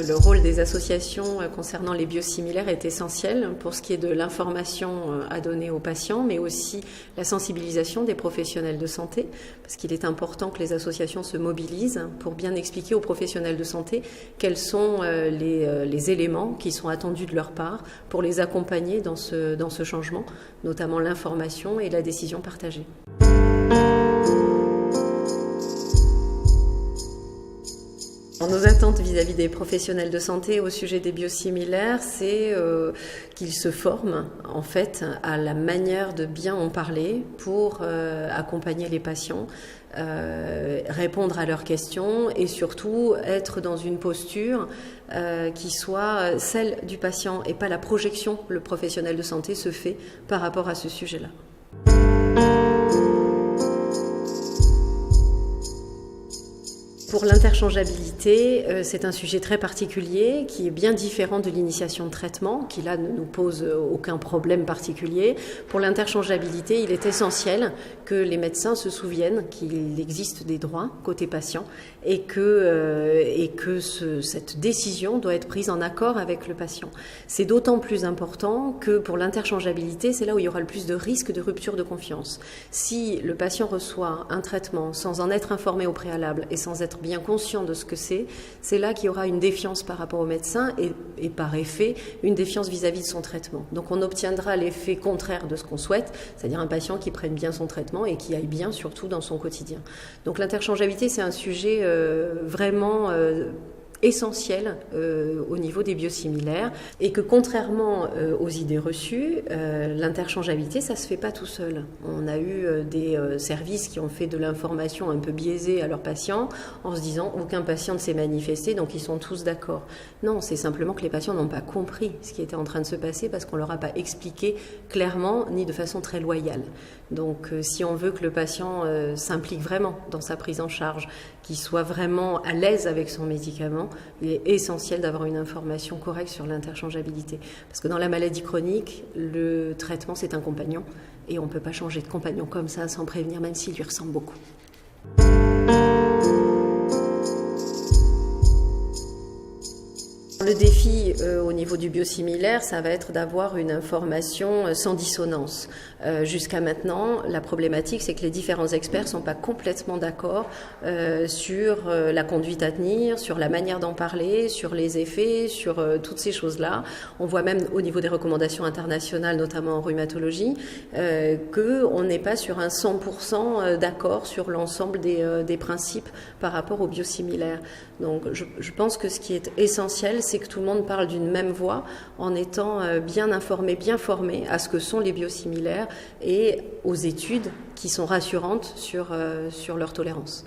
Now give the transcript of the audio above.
le rôle des associations concernant les biosimilaires est essentiel pour ce qui est de l'information à donner aux patients, mais aussi la sensibilisation des professionnels de santé, parce qu'il est important que les associations se mobilisent pour bien expliquer aux professionnels de santé quels sont les éléments qui sont attendus de leur part pour les accompagner dans ce changement, notamment l'information et la décision partagée. Nos attentes vis-à-vis des professionnels de santé au sujet des biosimilaires, c'est qu'ils se forment en fait à la manière de bien en parler pour accompagner les patients, répondre à leurs questions et surtout être dans une posture qui soit celle du patient et pas la projection que le professionnel de santé se fait par rapport à ce sujet-là. Pour l'interchangeabilité, c'est un sujet très particulier qui est bien différent de l'initiation de traitement, qui là ne nous pose aucun problème particulier. Pour l'interchangeabilité, il est essentiel que les médecins se souviennent qu'il existe des droits côté patient et que cette décision doit être prise en accord avec le patient. C'est d'autant plus important que pour l'interchangeabilité, c'est là où il y aura le plus de risques de rupture de confiance. Si le patient reçoit un traitement sans en être informé au préalable et sans être bien conscient de ce que c'est là qu'il y aura une défiance par rapport au médecin et par effet, une défiance vis-à-vis de son traitement. Donc on obtiendra l'effet contraire de ce qu'on souhaite, c'est-à-dire un patient qui prenne bien son traitement et qui aille bien surtout dans son quotidien. Donc l'interchangeabilité, c'est un sujet vraiment essentiel au niveau des biosimilaires et que contrairement aux idées reçues, l'interchangeabilité, ça se fait pas tout seul. On a eu des services qui ont fait de l'information un peu biaisée à leurs patients en se disant aucun patient ne s'est manifesté, donc ils sont tous d'accord. Non, c'est simplement que les patients n'ont pas compris ce qui était en train de se passer parce qu'on leur a pas expliqué clairement ni de façon très loyale. Donc si on veut que le patient s'implique vraiment dans sa prise en charge, qu'il soit vraiment à l'aise avec son médicament, il est essentiel d'avoir une information correcte sur l'interchangeabilité. Parce que dans la maladie chronique, le traitement, c'est un compagnon. Et on ne peut pas changer de compagnon comme ça sans prévenir, même s'il lui ressemble beaucoup. Le défi au niveau du biosimilaire, ça va être d'avoir une information sans dissonance. Jusqu'à maintenant, la problématique, c'est que les différents experts ne sont pas complètement d'accord sur la conduite à tenir, sur la manière d'en parler, sur les effets, sur toutes ces choses-là. On voit même au niveau des recommandations internationales, notamment en rhumatologie, qu'on n'est pas sur un 100% d'accord sur l'ensemble des principes par rapport aux biosimilaires. Donc je pense que ce qui est essentiel, c'est que tout le monde parle d'une même voix en étant bien informé, bien formé à ce que sont les biosimilaires et aux études qui sont rassurantes sur leur tolérance.